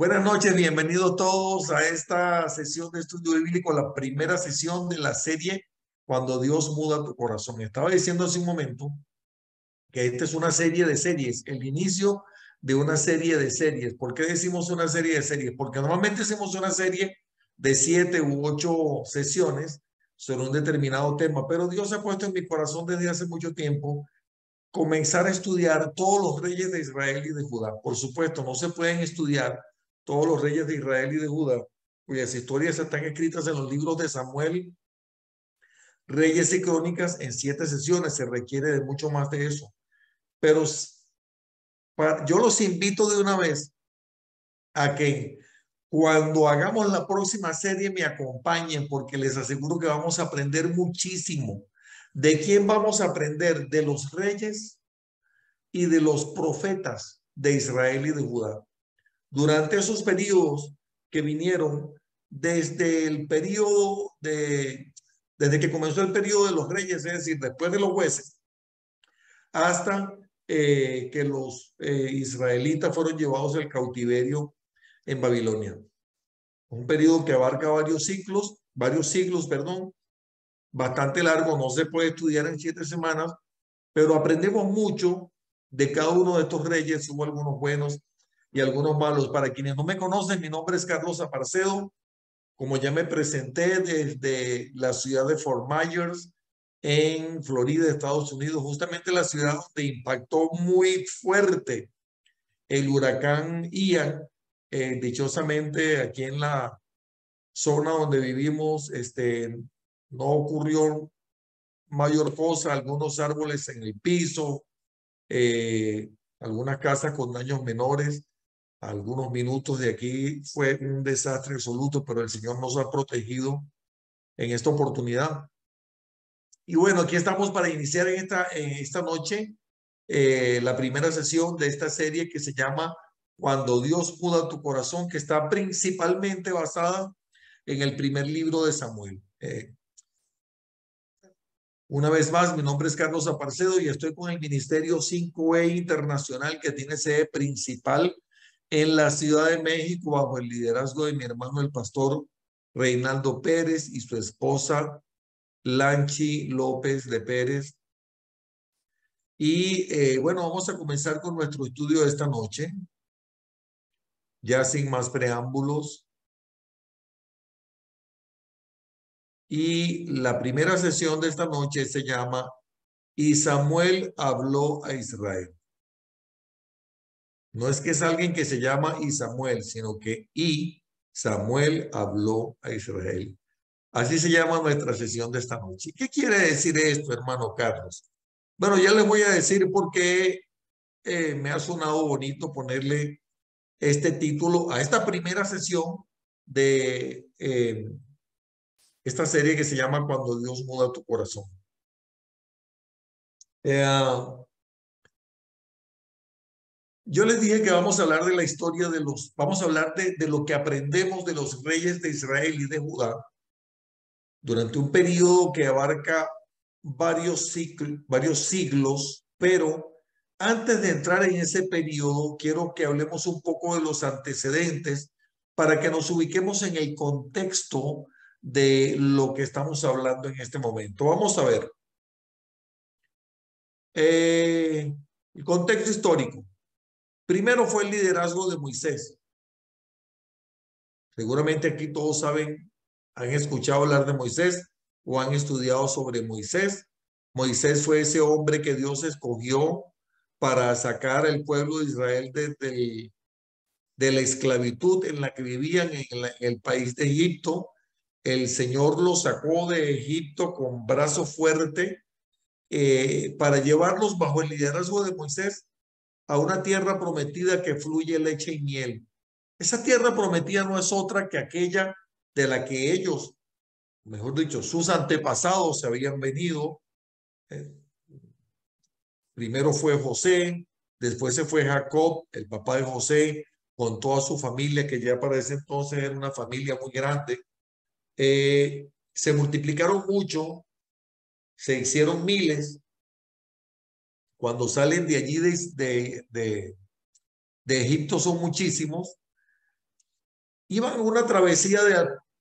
Buenas noches, bienvenidos todos a esta sesión de estudio bíblico, la primera sesión de la serie Cuando Dios muda tu corazón. Estaba diciendo hace un momento que esta es una serie de series, el inicio de una serie de series. ¿Por qué decimos una serie de series? Porque normalmente hacemos una serie de 7 u 8 sesiones sobre un determinado tema, pero Dios ha puesto en mi corazón desde hace mucho tiempo comenzar a estudiar todos los reyes de Israel y de Judá. Por supuesto, no se pueden estudiar todos los reyes de Israel y de Judá, cuyas historias están escritas en los libros de Samuel, Reyes y Crónicas en 7 sesiones. Se requiere de mucho más de eso. Pero yo los invito de una vez a que cuando hagamos la próxima serie me acompañen, porque les aseguro que vamos a aprender muchísimo. ¿De quién vamos a aprender? De los reyes y de los profetas de Israel y de Judá. Durante esos periodos que vinieron desde el periodo desde que comenzó el periodo de los reyes, es decir, después de los jueces, hasta que los israelitas fueron llevados al cautiverio en Babilonia. Un periodo que abarca varios siglos, perdón, bastante largo, no se puede estudiar en 7 semanas, pero aprendemos mucho de cada uno de estos reyes. Hubo algunos buenos y algunos malos. Para quienes no me conocen, mi nombre es Carlos Aparcedo. Como ya me presenté, desde la ciudad de Fort Myers, en Florida, Estados Unidos, justamente la ciudad donde impactó muy fuerte el huracán Ian. Dichosamente, aquí en la zona donde vivimos, no ocurrió mayor cosa, algunos árboles en el piso, eh, algunas casas con daños menores. Algunos minutos de aquí fue un desastre absoluto, pero el Señor nos ha protegido en esta oportunidad. Y bueno, aquí estamos para iniciar en esta noche la primera sesión de esta serie que se llama Cuando Dios muda tu corazón, que está principalmente basada en el primer libro de Samuel. Una vez más, mi nombre es Carlos Aparcedo y estoy con el Ministerio 5E Internacional, que tiene sede principal en la Ciudad de México bajo el liderazgo de mi hermano el pastor Reinaldo Pérez y su esposa Lanchi López de Pérez. Y bueno, vamos a comenzar con nuestro estudio de esta noche, ya sin más preámbulos. Y la primera sesión de esta noche se llama Y Samuel habló a Israel. No es que es alguien que se llama y Samuel, sino que y Samuel habló a Israel. Así se llama nuestra sesión de esta noche. ¿Qué quiere decir esto, hermano Carlos? Bueno, ya les voy a decir por qué me ha sonado bonito ponerle este título a esta primera sesión de esta serie que se llama Cuando Dios muda tu corazón. Yo les dije que vamos a hablar de la historia vamos a hablar de lo que aprendemos de los reyes de Israel y de Judá durante un periodo que abarca varios siglos, pero antes de entrar en ese periodo, quiero que hablemos un poco de los antecedentes para que nos ubiquemos en el contexto de lo que estamos hablando en este momento. Vamos a ver. El contexto histórico. Primero fue el liderazgo de Moisés. Seguramente aquí todos saben, han escuchado hablar de Moisés o han estudiado sobre Moisés. Moisés fue ese hombre que Dios escogió para sacar al pueblo de Israel de la esclavitud en la que vivían en el país de Egipto. El Señor los sacó de Egipto con brazo fuerte para llevarlos bajo el liderazgo de Moisés a una tierra prometida que fluye leche y miel. Esa tierra prometida no es otra que aquella de la que ellos, mejor dicho, sus antepasados se habían venido. Eh, Primero fue José, después se fue Jacob, el papá de José, con toda su familia, que ya para ese entonces era una familia muy grande. Se multiplicaron mucho, se hicieron miles. Cuando salen de allí de Egipto son muchísimos. Iban en una travesía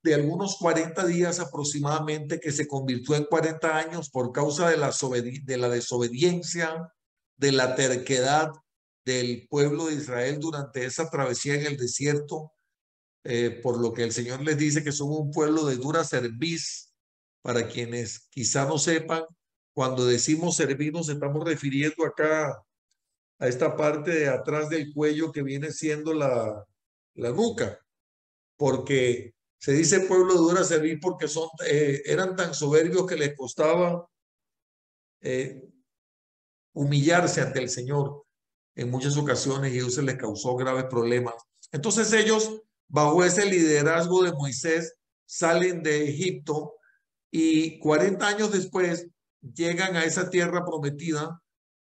de algunos 40 días aproximadamente, que se convirtió en 40 años por causa de la desobediencia, de la terquedad del pueblo de Israel durante esa travesía en el desierto, por lo que el Señor les dice que son un pueblo de dura cerviz. Para quienes quizá no sepan, cuando decimos cerviz nos estamos refiriendo acá a esta parte de atrás del cuello que viene siendo la nuca, porque se dice pueblo de dura cerviz porque eran tan soberbios que les costaba eh, humillarse ante el Señor en muchas ocasiones, y eso se les causó graves problemas. Entonces ellos, bajo ese liderazgo de Moisés, salen de Egipto y 40 años después llegan a esa tierra prometida,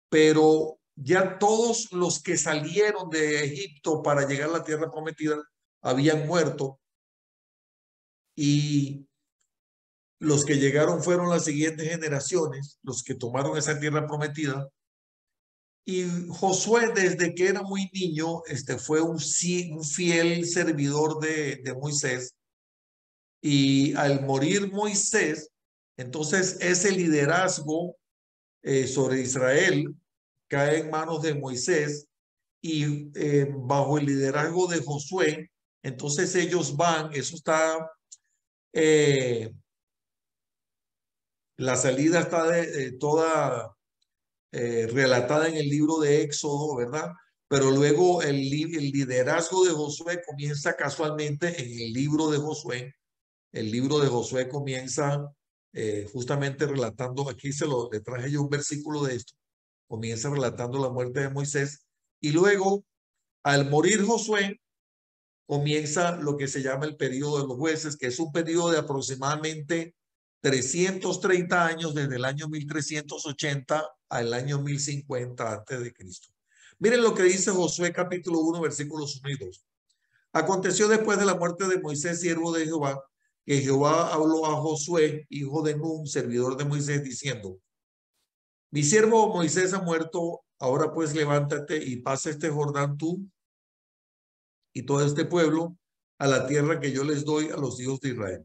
pero ya todos los que salieron de Egipto para llegar a la tierra prometida habían muerto, y los que llegaron fueron las siguientes generaciones, los que tomaron esa tierra prometida. Y Josué, desde que era muy niño, fue un fiel servidor de Moisés. Y al morir Moisés, entonces ese liderazgo sobre Israel cae en manos de Moisés, y bajo el liderazgo de Josué, entonces ellos van, eso está, la salida está toda relatada en el libro de Éxodo, ¿verdad? Pero luego el liderazgo de Josué comienza casualmente en el libro de Josué. El libro de Josué comienza justamente relatando, aquí le traje yo un versículo de esto, comienza relatando la muerte de Moisés, y luego, al morir Josué, comienza lo que se llama el periodo de los jueces, que es un periodo de aproximadamente 330 años, desde el año 1380 al año 1050 antes de Cristo. Miren lo que dice Josué capítulo 1, versículos 1 y 2. Aconteció después de la muerte de Moisés, siervo de Jehová, que Jehová habló a Josué, hijo de Nun, servidor de Moisés, diciendo: mi siervo Moisés ha muerto, ahora pues levántate y pasa este Jordán tú y todo este pueblo a la tierra que yo les doy a los hijos de Israel.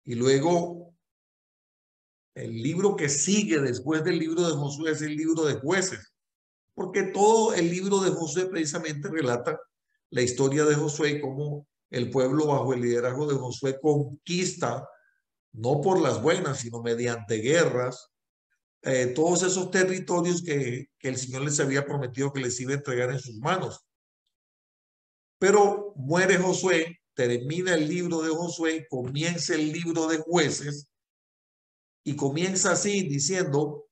Y luego el libro que sigue después del libro de Josué es el libro de Jueces, porque todo el libro de Josué precisamente relata la historia de Josué y cómo el pueblo bajo el liderazgo de Josué conquista, no por las buenas, sino mediante guerras, todos esos territorios que el Señor les había prometido que les iba a entregar en sus manos. Pero muere Josué, termina el libro de Josué, comienza el libro de Jueces, y comienza así diciendo: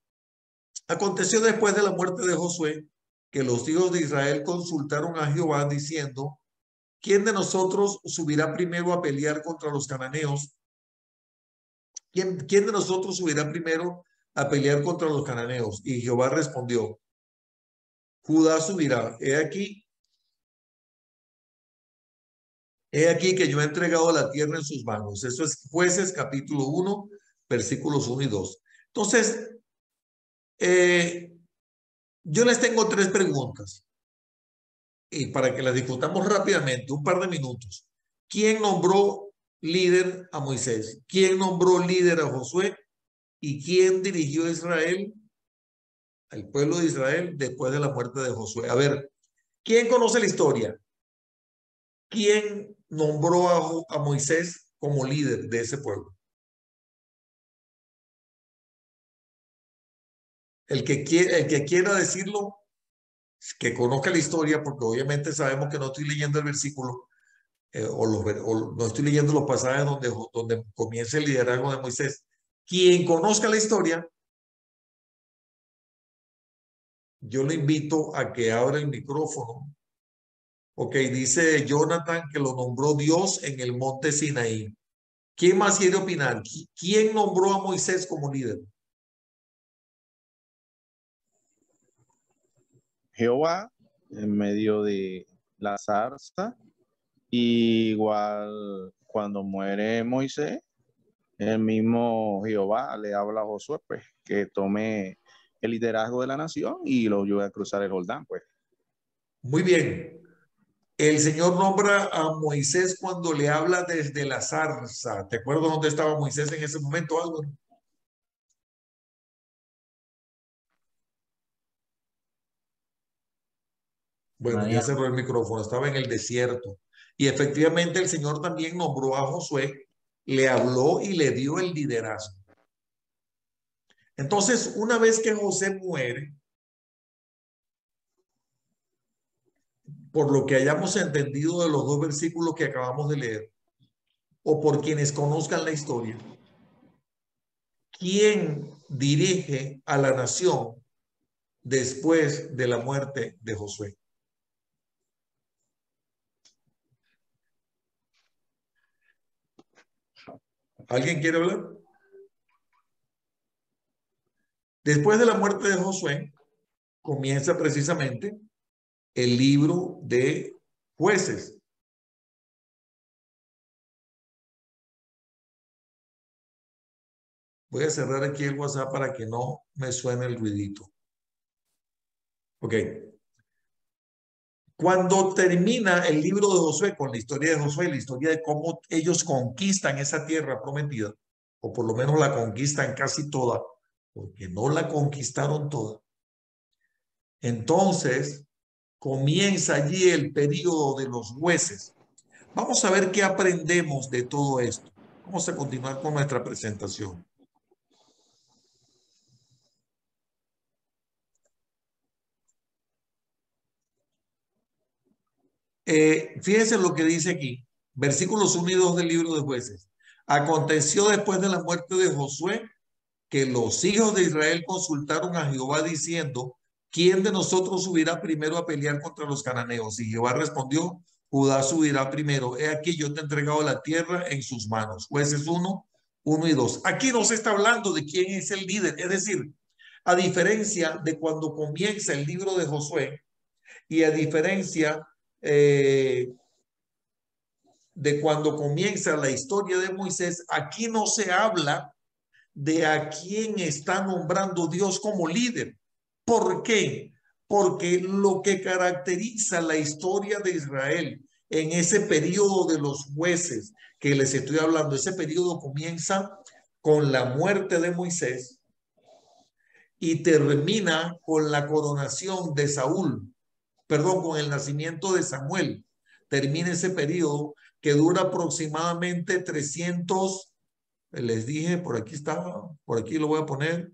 aconteció después de la muerte de Josué que los hijos de Israel consultaron a Jehová diciendo: ¿quién de nosotros subirá primero a pelear contra los cananeos? ¿Quién de nosotros subirá primero a pelear contra los cananeos? Y Jehová respondió: Judá subirá. He aquí que yo he entregado la tierra en sus manos. Eso es Jueces capítulo 1, versículos 1 y 2. Entonces, yo les tengo tres preguntas, y para que las discutamos rápidamente, un par de minutos. ¿Quién nombró líder a Moisés? ¿Quién nombró líder a Josué? ¿Y quién dirigió a Israel, al pueblo de Israel, después de la muerte de Josué? A ver, ¿quién conoce la historia? ¿Quién nombró a Moisés como líder de ese pueblo? El que quiera decirlo, que conozca la historia, porque obviamente sabemos que no estoy leyendo el versículo, o no estoy leyendo los pasajes donde comienza el liderazgo de Moisés. Quien conozca la historia, yo le invito a que abra el micrófono. Ok, dice Jonathan que lo nombró Dios en el monte Sinaí. ¿Quién más quiere opinar? ¿Quién nombró a Moisés como líder? Jehová en medio de la zarza. Y igual cuando muere Moisés, el mismo Jehová le habla a Josué, pues, que tome el liderazgo de la nación y lo ayude a cruzar el Jordán, pues. Muy bien. El Señor nombra a Moisés cuando le habla desde la zarza. ¿Te acuerdas dónde estaba Moisés en ese momento, Álvaro? Bueno, ya María, cerró el micrófono, estaba en el desierto. Y efectivamente el Señor también nombró a Josué, le habló y le dio el liderazgo. Entonces, una vez que José muere, por lo que hayamos entendido de los dos versículos que acabamos de leer, o por quienes conozcan la historia, ¿quién dirige a la nación después de la muerte de Josué? ¿Alguien quiere hablar? Después de la muerte de Josué, comienza precisamente el libro de Jueces. Voy a cerrar aquí el WhatsApp para que no me suene el ruidito. Ok. Cuando termina el libro de Josué con la historia de Josué, la historia de cómo ellos conquistan esa tierra prometida, o por lo menos la conquistan casi toda, porque no la conquistaron toda. Entonces comienza allí el periodo de los jueces. Vamos a ver qué aprendemos de todo esto. Vamos a continuar con nuestra presentación. Fíjense lo que dice aquí, versículos 1 y 2 del libro de Jueces. Aconteció después de la muerte de Josué que los hijos de Israel consultaron a Jehová diciendo, ¿quién de nosotros subirá primero a pelear contra los cananeos? Y Jehová respondió, Judá subirá primero. He aquí yo te he entregado la tierra en sus manos. Jueces 1 y 2. Aquí no se está hablando de quién es el líder. Es decir, a diferencia de cuando comienza el libro de Josué y a diferencia de cuando comienza la historia de Moisés, aquí no se habla de a quién está nombrando Dios como líder. ¿Por qué? Porque lo que caracteriza la historia de Israel en ese periodo de los jueces que les estoy hablando, ese periodo comienza con la muerte de Moisés y termina con la coronación de Saúl, perdón, con el nacimiento de Samuel. Termina ese periodo que dura aproximadamente 300. Les dije, por aquí estaba, por aquí lo voy a poner.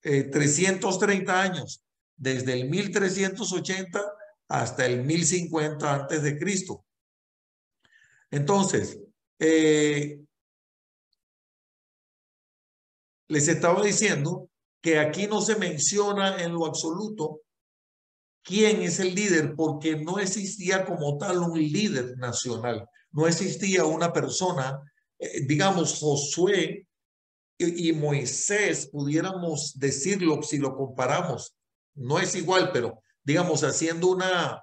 330 años, desde el 1380 hasta el 1050 antes de Cristo. Entonces, les estaba diciendo que aquí no se menciona en lo absoluto quién es el líder, porque no existía como tal un líder nacional. No existía una persona, digamos, Josué y Moisés, pudiéramos decirlo si lo comparamos. No es igual, pero digamos, haciendo una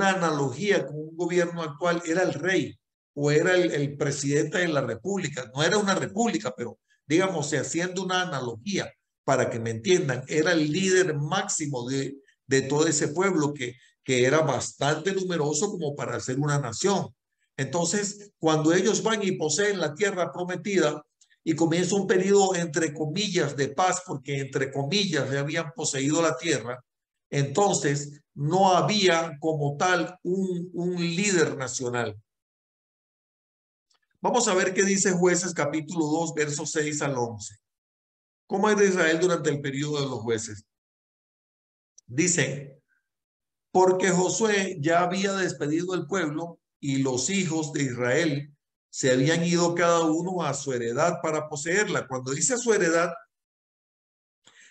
analogía con un gobierno actual, era el rey o era el presidente de la república. No era una república, pero digamos, haciendo una analogía para que me entiendan, era el líder máximo de todo ese pueblo que era bastante numeroso como para ser una nación. Entonces, cuando ellos van y poseen la tierra prometida y comienza un periodo entre comillas de paz, porque entre comillas ya habían poseído la tierra, entonces no había como tal un líder nacional. Vamos a ver qué dice Jueces capítulo 2, versos 6 al 11. ¿Cómo era Israel durante el periodo de los jueces? Dicen, porque Josué ya había despedido el pueblo y los hijos de Israel se habían ido cada uno a su heredad para poseerla. Cuando dice a su heredad,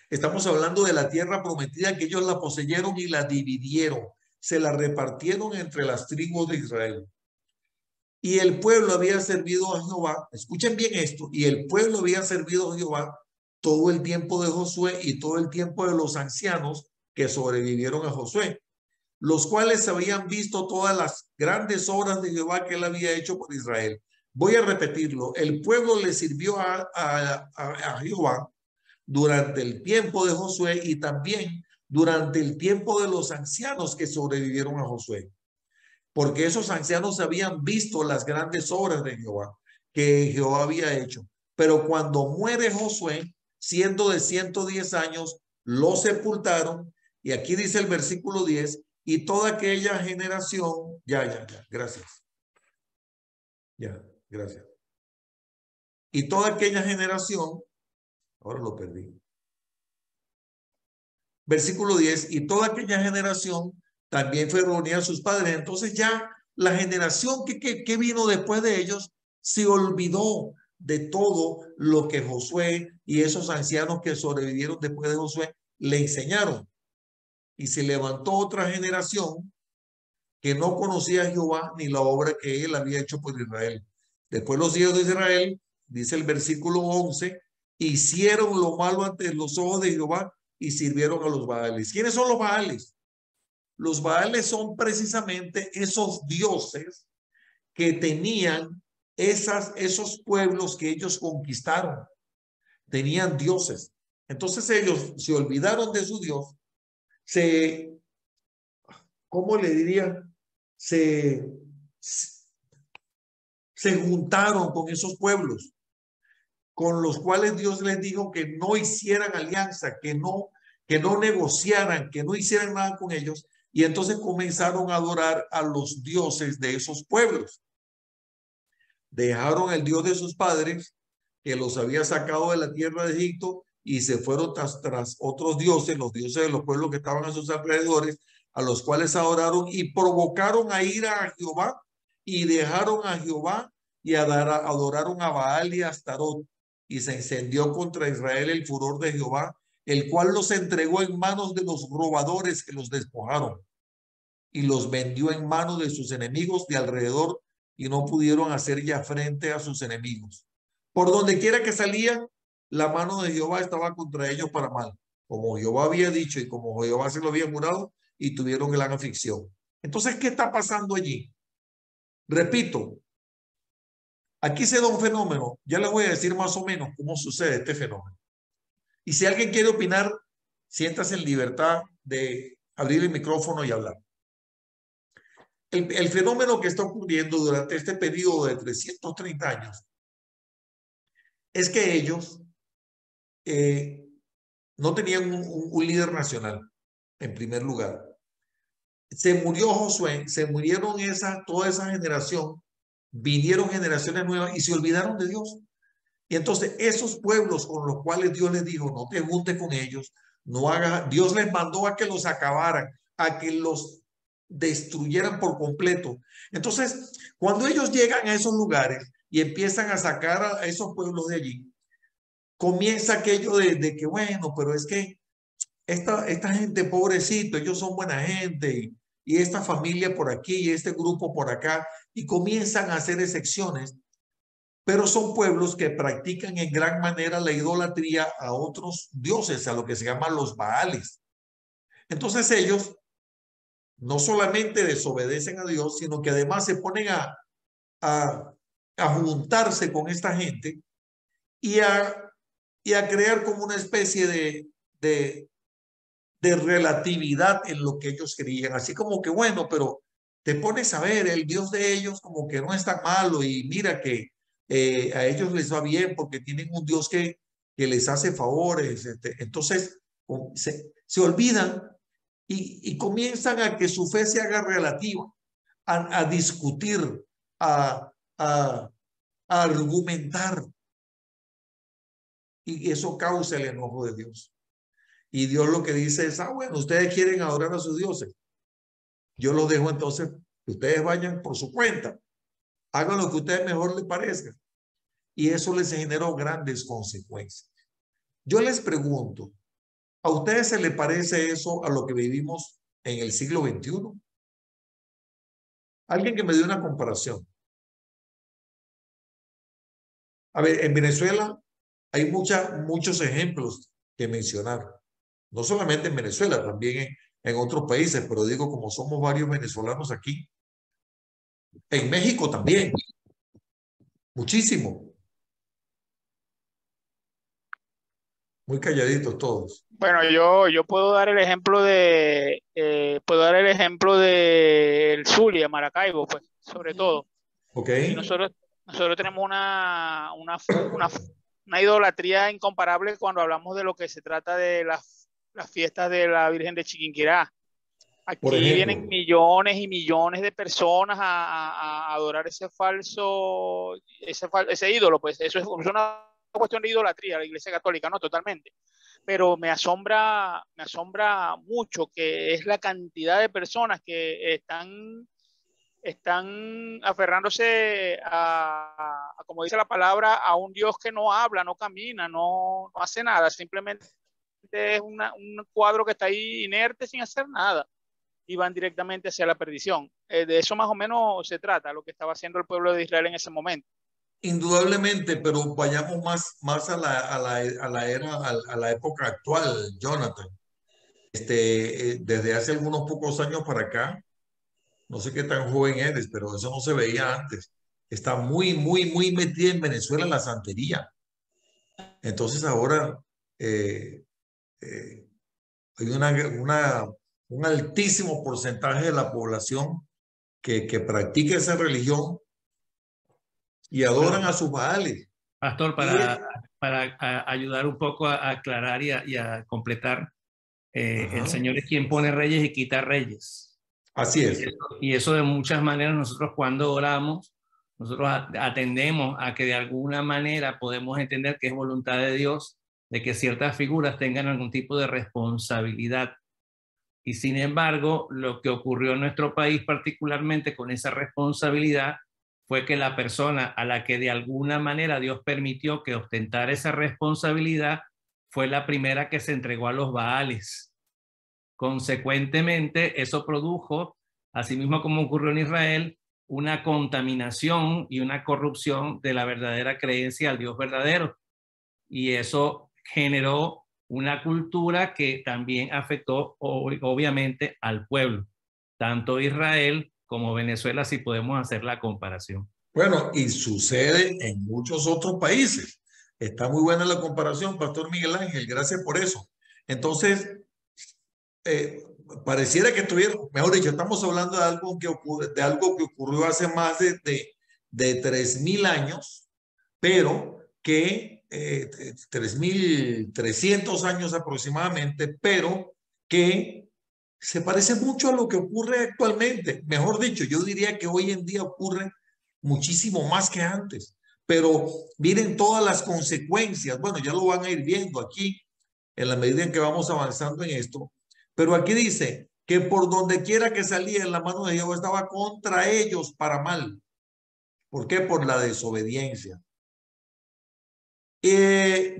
estamos hablando de la tierra prometida que ellos la poseyeron y la dividieron, se la repartieron entre las tribus de Israel. Y el pueblo había servido a Jehová, escuchen bien esto, y el pueblo había servido a Jehová todo el tiempo de Josué y todo el tiempo de los ancianos que sobrevivieron a Josué, los cuales habían visto todas las grandes obras de Jehová que él había hecho por Israel. Voy a repetirlo, el pueblo le sirvió a Jehová durante el tiempo de Josué y también durante el tiempo de los ancianos que sobrevivieron a Josué, porque esos ancianos habían visto las grandes obras de Jehová que Jehová había hecho. Pero cuando muere Josué, siendo de 110 años, lo sepultaron. Y aquí dice el versículo 10, y toda aquella generación, ya, gracias. Ya, gracias. Y toda aquella generación, ahora lo perdí. Versículo 10, y toda aquella generación también fue reunida a sus padres. Entonces ya la generación que vino después de ellos se olvidó de todo lo que Josué y esos ancianos que sobrevivieron después de Josué le enseñaron. Y se levantó otra generación que no conocía a Jehová ni la obra que él había hecho por Israel. Después los hijos de Israel, dice el versículo 11, hicieron lo malo ante los ojos de Jehová y sirvieron a los Baales. ¿Quiénes son los Baales? Los Baales son precisamente esos dioses que tenían esos pueblos que ellos conquistaron. Tenían dioses. Entonces ellos se olvidaron de su Dios, ¿cómo le diría? Se juntaron con esos pueblos, con los cuales Dios les dijo que no hicieran alianza, que no negociaran, que no hicieran nada con ellos. Y entonces comenzaron a adorar a los dioses de esos pueblos. Dejaron el Dios de sus padres, que los había sacado de la tierra de Egipto, y se fueron tras otros dioses, los dioses de los pueblos que estaban a sus alrededores, a los cuales adoraron y provocaron a ira a Jehová, y dejaron a Jehová y adoraron a Baal y a Astarot, y se encendió contra Israel el furor de Jehová, el cual los entregó en manos de los robadores que los despojaron, y los vendió en manos de sus enemigos de alrededor, y no pudieron hacer ya frente a sus enemigos. Por donde quiera que salían, la mano de Jehová estaba contra ellos para mal, como Jehová había dicho y como Jehová se lo había jurado, y tuvieron gran aflicción. Entonces, ¿qué está pasando allí? Repito, aquí se da un fenómeno. Ya les voy a decir más o menos cómo sucede este fenómeno. Y si alguien quiere opinar, siéntase en libertad de abrir el micrófono y hablar. El fenómeno que está ocurriendo durante este periodo de 330 años es que ellos no tenían un líder nacional, en primer lugar. Se murió Josué, se murieron toda esa generación, vinieron generaciones nuevas y se olvidaron de Dios. Y entonces esos pueblos con los cuales Dios les dijo, no te juntes con ellos, no hagas, Dios les mandó a que los acabaran, a que los destruyeran por completo. Entonces, cuando ellos llegan a esos lugares y empiezan a sacar a esos pueblos de allí, comienza aquello de que, bueno, pero es que esta gente, pobrecito, ellos son buena gente y esta familia por aquí y este grupo por acá, y comienzan a hacer excepciones, pero son pueblos que practican en gran manera la idolatría a otros dioses, a lo que se llaman los Baales. Entonces ellos no solamente desobedecen a Dios, sino que además se ponen a juntarse con esta gente y a crear como una especie de relatividad en lo que ellos creían. Así como que, bueno, pero te pones a ver, el Dios de ellos como que no es tan malo y mira que a ellos les va bien porque tienen un Dios que les hace favores. Entonces se olvidan y comienzan a que su fe se haga relativa, a discutir, a, a argumentar. Y eso causa el enojo de Dios. Y Dios lo que dice es, bueno, ustedes quieren adorar a sus dioses. Yo los dejo entonces, que ustedes vayan por su cuenta. Hagan lo que a ustedes mejor les parezca. Y eso les generó grandes consecuencias. Yo les pregunto, ¿a ustedes se les parece eso a lo que vivimos en el siglo XXI? Alguien que me dé una comparación. A ver, en Venezuela hay muchos ejemplos que mencionar. No solamente en Venezuela, también en otros países, pero digo, como somos varios venezolanos aquí, en México también, muchísimo. muy calladitos todos. Bueno, yo puedo dar el ejemplo de el Zulia, Maracaibo, pues, sobre todo. ¿Ok? Y nosotros tenemos una idolatría incomparable cuando hablamos de lo que se trata de las fiestas de la Virgen de Chiquinquirá. Por Aquí vienen ejemplo, millones y millones de personas a adorar ese ídolo, pues eso es una cuestión de idolatría, la Iglesia Católica, no, totalmente. Pero me asombra mucho que es la cantidad de personas que están aferrándose como dice la palabra, a un Dios que no habla, no camina, no hace nada, simplemente es un cuadro que está ahí inerte sin hacer nada y van directamente hacia la perdición. De eso más o menos se trata, lo que estaba haciendo el pueblo de Israel en ese momento. indudablemente, pero vayamos más a la era, a la época actual, Jonathan. Desde hace algunos pocos años para acá, no sé qué tan joven eres, pero eso no se veía antes. Está muy metida en Venezuela la santería. Entonces ahora eh, eh, hay un altísimo porcentaje de la población que practica esa religión y adoran Bueno, a sus baales. Pastor, Y para ayudar un poco a aclarar y a completar, el ajá, Señor es quien pone reyes y quita reyes. así es. Y eso de muchas maneras nosotros cuando oramos, nosotros atendemos a que de alguna manera podemos entender que es voluntad de Dios de que ciertas figuras tengan algún tipo de responsabilidad. Y sin embargo, lo que ocurrió en nuestro país particularmente con esa responsabilidad fue que la persona a la que de alguna manera Dios permitió que ostentara esa responsabilidad fue la primera que se entregó a los Baales. Consecuentemente, eso produjo, así mismo como ocurrió en Israel, una contaminación y una corrupción de la verdadera creencia al Dios verdadero. Y eso generó una cultura que también afectó obviamente al pueblo, tanto Israel como Venezuela, si podemos hacer la comparación. Bueno, y sucede en muchos otros países. Está muy buena la comparación, Pastor Miguel Ángel. Gracias por eso. Entonces, eh, pareciera que estuviera, mejor dicho, estamos hablando de algo que ocurrió hace más de 3.000 años, pero que 3.300 años aproximadamente, pero que se parece mucho a lo que ocurre actualmente. Mejor dicho, yo diría que hoy en día ocurre muchísimo más que antes, pero miren todas las consecuencias. Bueno, ya lo van a ir viendo aquí en la medida en que vamos avanzando en esto, pero aquí dice que por donde quiera que salía en la mano de Jehová estaba contra ellos para mal. ¿Por qué? Por la desobediencia.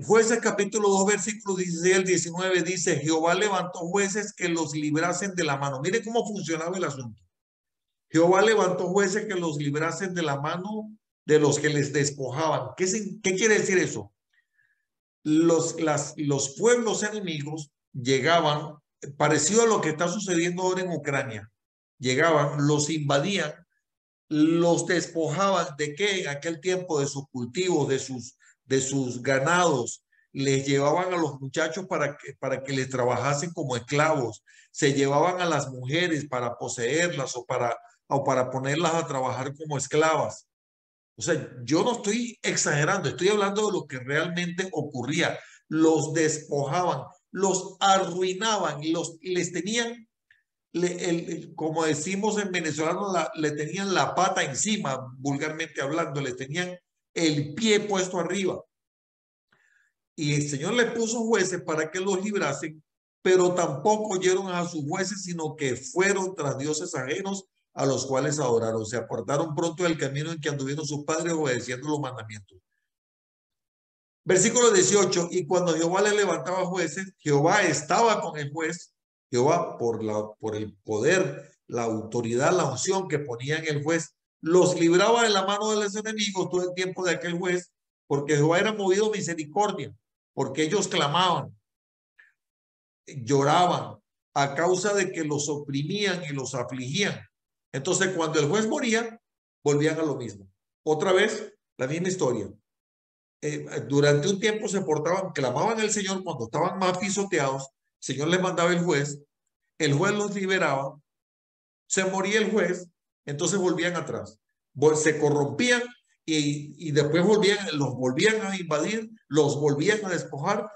Jueces capítulo 2 versículos 16 al 19 dice, Jehová levantó jueces que los librasen de la mano. Mire cómo funcionaba el asunto. Jehová levantó jueces que los librasen de la mano de los que les despojaban. ¿Qué quiere decir eso? Los pueblos enemigos llegaban, parecido a lo que está sucediendo ahora en Ucrania, llegaban, los invadían, los despojaban de qué en aquel tiempo, de sus cultivos, de sus ganados, les llevaban a los muchachos para que les trabajasen como esclavos, se llevaban a las mujeres para poseerlas o para ponerlas a trabajar como esclavas. O sea, yo no estoy exagerando, estoy hablando de lo que realmente ocurría. Los despojaban, los arruinaban, les tenían, como decimos en venezolano, le tenían la pata encima, vulgarmente hablando, le tenían el pie puesto arriba. Y el Señor le puso jueces para que los librasen, pero tampoco oyeron a sus jueces, sino que fueron tras dioses ajenos a los cuales adoraron. Se apartaron pronto del camino en que anduvieron sus padres obedeciendo los mandamientos. Versículo 18, y cuando Jehová le levantaba jueces, Jehová estaba con el juez, Jehová por el poder, la autoridad, la unción que ponía en el juez, los libraba de la mano de los enemigos todo el tiempo de aquel juez, porque Jehová era movido a misericordia, porque ellos clamaban, lloraban a causa de que los oprimían y los afligían. Entonces, cuando el juez moría, volvían a lo mismo. Otra vez, la misma historia. durante un tiempo se portaban, clamaban al Señor cuando estaban más pisoteados, el Señor les mandaba el juez los liberaba, se moría el juez, entonces volvían atrás, se corrompían y después los volvían a invadir, los volvían a despojar,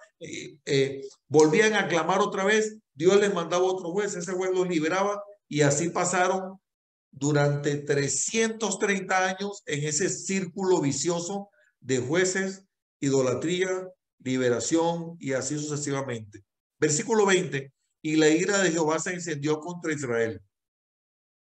volvían a clamar otra vez, Dios les mandaba otro juez, ese juez los liberaba y así pasaron durante 330 años en ese círculo vicioso de jueces, idolatría, liberación y así sucesivamente. Versículo 20, y la ira de Jehová se encendió contra Israel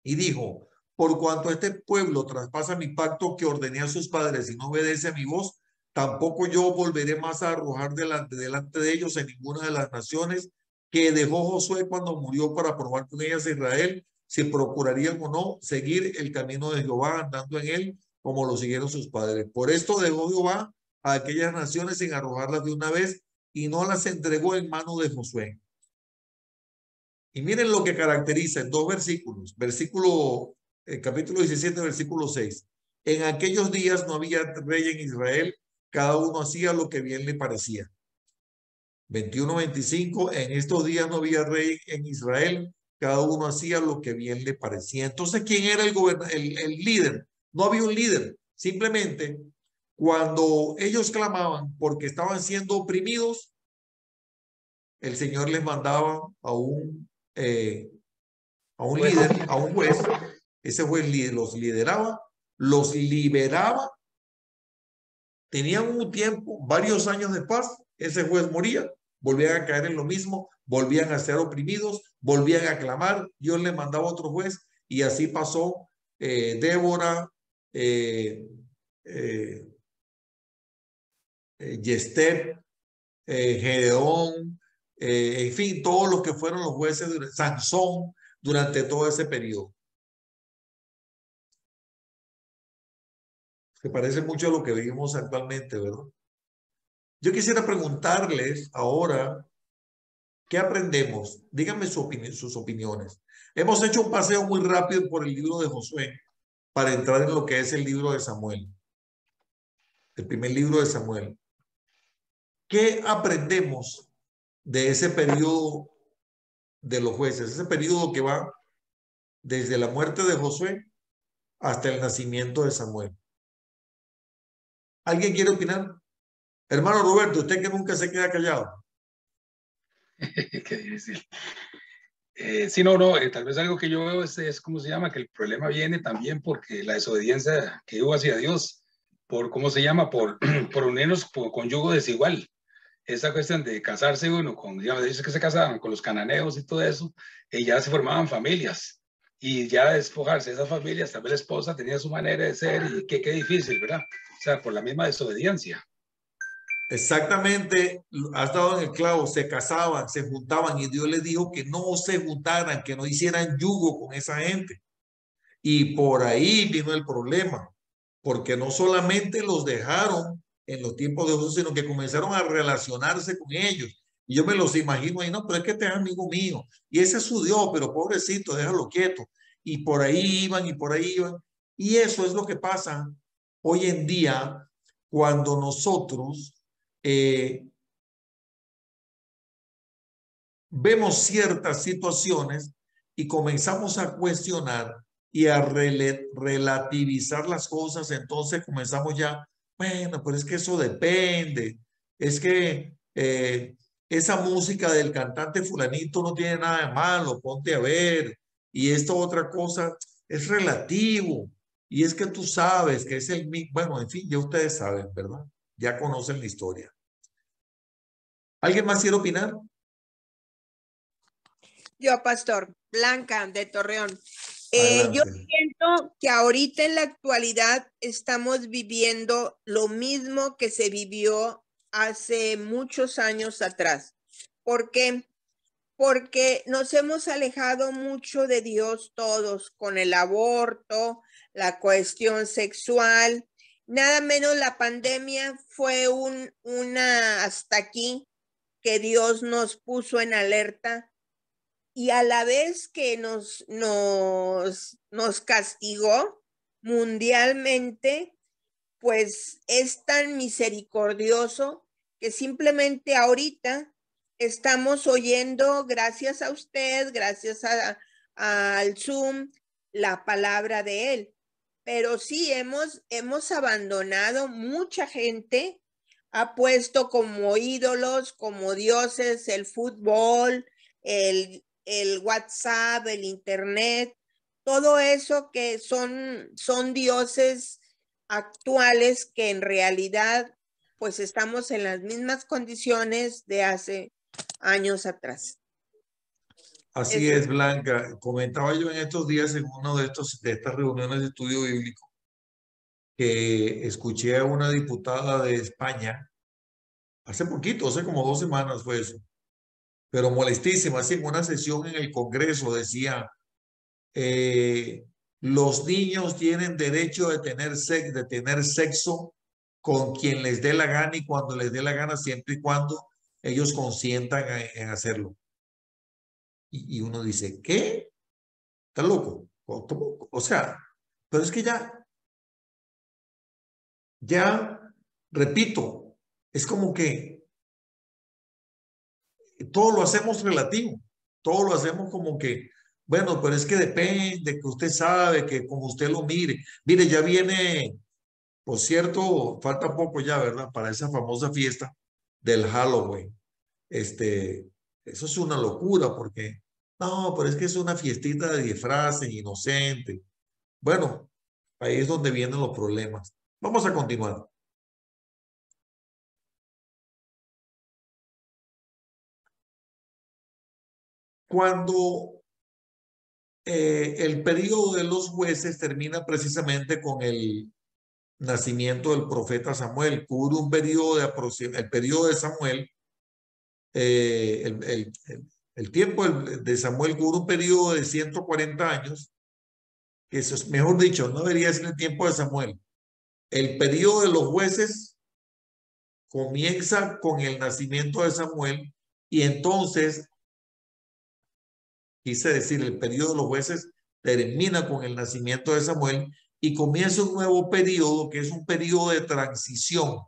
y dijo, por cuanto este pueblo traspasa mi pacto que ordené a sus padres y no obedece a mi voz, tampoco yo volveré más a arrojar delante de ellos en ninguna de las naciones que dejó Josué cuando murió para probar con ellas a Israel, si procurarían o no seguir el camino de Jehová andando en él como lo siguieron sus padres. Por esto dejó Jehová a aquellas naciones sin arrojarlas de una vez y no las entregó en mano de Josué. Y miren lo que caracteriza en dos versículos. Capítulo 17, versículo 6. En aquellos días no había rey en Israel, cada uno hacía lo que bien le parecía. 21-25, en estos días no había rey en Israel, cada uno hacía lo que bien le parecía. Entonces, ¿quién era el líder? No había un líder. Simplemente, cuando ellos clamaban porque estaban siendo oprimidos, el Señor les mandaba a un líder, a un juez. Ese juez los lideraba, los liberaba. Tenían un tiempo, varios años de paz. Ese juez moría, volvían a caer en lo mismo, volvían a ser oprimidos, volvían a clamar. Dios les mandaba otro juez y así pasó Débora, Yester, Gedeón, en fin, todos los que fueron los jueces, Sansón, durante todo ese periodo. Se parece mucho a lo que vivimos actualmente, ¿verdad? Yo quisiera preguntarles ahora, ¿qué aprendemos? Díganme sus opiniones. Hemos hecho un paseo muy rápido por el libro de Josué para entrar en lo que es el libro de Samuel, el primer libro de Samuel. ¿Qué aprendemos de ese periodo de los jueces? Ese periodo que va desde la muerte de Josué hasta el nacimiento de Samuel. ¿Alguien quiere opinar? Hermano Roberto, usted que nunca se queda callado. Qué difícil. Sí, tal vez algo que yo veo es cómo se llama, que el problema viene también porque la desobediencia que hubo hacia Dios, por cómo se llama, por unirnos con yugo desigual. Esa cuestión de casarse uno con, digamos, dice que se casaban con los cananeos y todo eso, y ya se formaban familias. Y ya despojarse de esas familias, tal vez la esposa tenía su manera de ser y qué difícil, ¿verdad? O sea, por la misma desobediencia. Exactamente, has dado en el clavo, se casaban, se juntaban y Dios les dijo que no se juntaran, que no hicieran yugo con esa gente. Y por ahí vino el problema, porque no solamente los dejaron en los tiempos de Jesús, sino que comenzaron a relacionarse con ellos. Y yo me los imagino ahí, no, pero es que este es amigo mío y ese es su Dios, pero pobrecito, déjalo quieto. Y por ahí iban y por ahí iban. Y eso es lo que pasa hoy en día cuando nosotros vemos ciertas situaciones y comenzamos a cuestionar y a relativizar las cosas. Entonces comenzamos ya, bueno, pero es que eso depende, es que esa música del cantante fulanito no tiene nada de malo, ponte a ver, y esta otra cosa es relativo, y es que tú sabes que es el mismo, bueno, en fin, ya ustedes saben, ¿verdad? Ya conocen la historia. ¿Alguien más quiere opinar? Yo, Pastor, Blanca de Torreón. Yo siento que ahorita en la actualidad estamos viviendo lo mismo que se vivió hace muchos años atrás. ¿Por qué? Porque nos hemos alejado mucho de Dios todos con el aborto, la cuestión sexual. Nada menos la pandemia fue una hasta aquí que Dios nos puso en alerta. Y a la vez que nos castigó mundialmente, pues es tan misericordioso que simplemente ahorita estamos oyendo, gracias a usted, gracias al Zoom, la palabra de él. Pero sí, hemos abandonado, mucha gente ha puesto como ídolos, como dioses, el fútbol, el WhatsApp, el Internet, todo eso que son dioses actuales que en realidad pues estamos en las mismas condiciones de hace años atrás. Así es, Blanca. Comentaba yo en estos días en uno de estas reuniones de estudio bíblico que escuché a una diputada de España hace poquito, hace como 2 semanas fue eso, pero molestísima, así en una sesión en el Congreso decía, los niños tienen derecho de tener sexo con quien les dé la gana y cuando les dé la gana, siempre y cuando ellos consientan en hacerlo. Y uno dice, ¿qué? ¿Está loco? O sea, pero es que ya, repito, es como que todo lo hacemos relativo, todo lo hacemos como que, bueno, pero es que depende, que usted sabe, que como usted lo mire. Mire, ya viene, por cierto, falta poco ya, ¿verdad? Para esa famosa fiesta del Halloween. Eso es una locura porque, no, pero es que es una fiestita de disfraces, inocente. Bueno, ahí es donde vienen los problemas. Vamos a continuar. Cuando el periodo de los jueces termina precisamente con el nacimiento del profeta Samuel, cubre un periodo el periodo de Samuel, el tiempo de Samuel cubre un periodo de 140 años, que eso es, mejor dicho, no debería ser el tiempo de Samuel. El periodo de los jueces comienza con el nacimiento de Samuel y entonces, quise decir, el periodo de los jueces termina con el nacimiento de Samuel y comienza un nuevo periodo que es un periodo de transición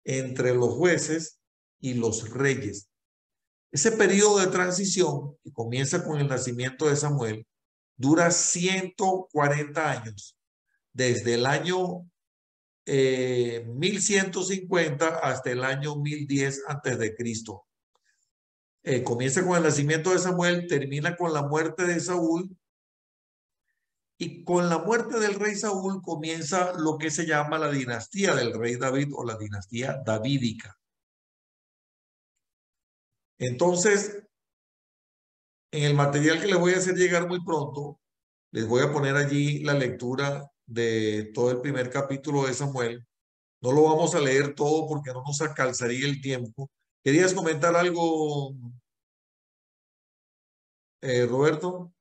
entre los jueces y los reyes. Ese periodo de transición, que comienza con el nacimiento de Samuel, dura 140 años, desde el año 1150 hasta el año 1010 antes de Cristo. Comienza con el nacimiento de Samuel, termina con la muerte de Saúl y con la muerte del rey Saúl comienza lo que se llama la dinastía del rey David o la dinastía davídica. Entonces, en el material que les voy a hacer llegar muy pronto, les voy a poner allí la lectura de todo el primer capítulo de Samuel. No lo vamos a leer todo porque no nos alcanzaría el tiempo. ¿Querías comentar algo, Roberto?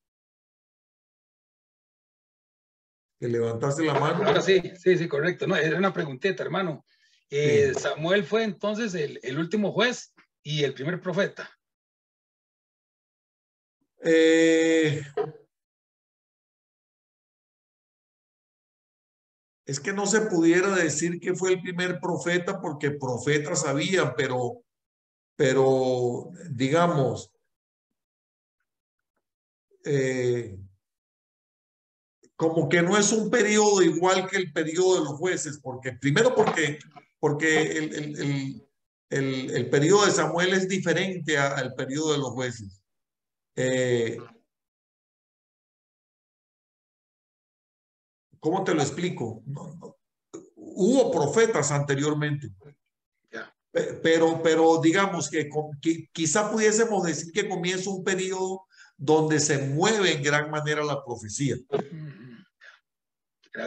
Que levantaste la mano. Ahora sí, correcto. No, era una preguntita, hermano. Sí. Samuel fue entonces el último juez y el primer profeta. Es que no se pudiera decir que fue el primer profeta porque profetas había, pero digamos, como que no es un periodo igual que el periodo de los jueces, porque primero porque el periodo de Samuel es diferente al periodo de los jueces. ¿Cómo te lo explico? No. Hubo profetas anteriormente, pero digamos que quizá pudiésemos decir que comienza un periodo donde se mueve en gran manera la profecía.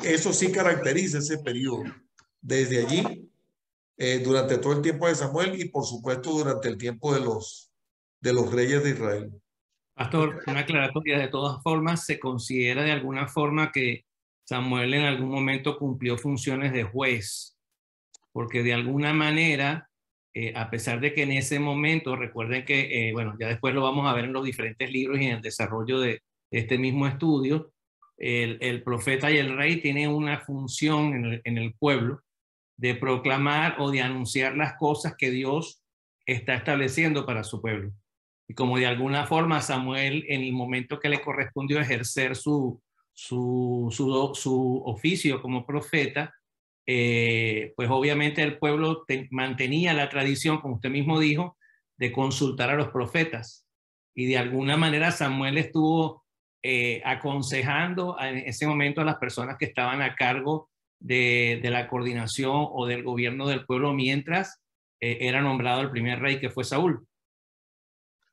Eso sí caracteriza ese periodo. Desde allí, durante todo el tiempo de Samuel y por supuesto durante el tiempo de los reyes de Israel. Pastor, una aclaratoria. De todas formas, se considera de alguna forma que Samuel en algún momento cumplió funciones de juez, porque de alguna manera, a pesar de que en ese momento, recuerden que, bueno, ya después lo vamos a ver en los diferentes libros y en el desarrollo de este mismo estudio, el profeta y el rey tienen una función en el pueblo de proclamar o de anunciar las cosas que Dios está estableciendo para su pueblo. Y como de alguna forma Samuel, en el momento que le correspondió ejercer su oficio como profeta, pues obviamente el pueblo mantenía la tradición, como usted mismo dijo, de consultar a los profetas. Y de alguna manera Samuel estuvo aconsejando en ese momento a las personas que estaban a cargo de la coordinación o del gobierno del pueblo mientras era nombrado el primer rey, que fue Saúl.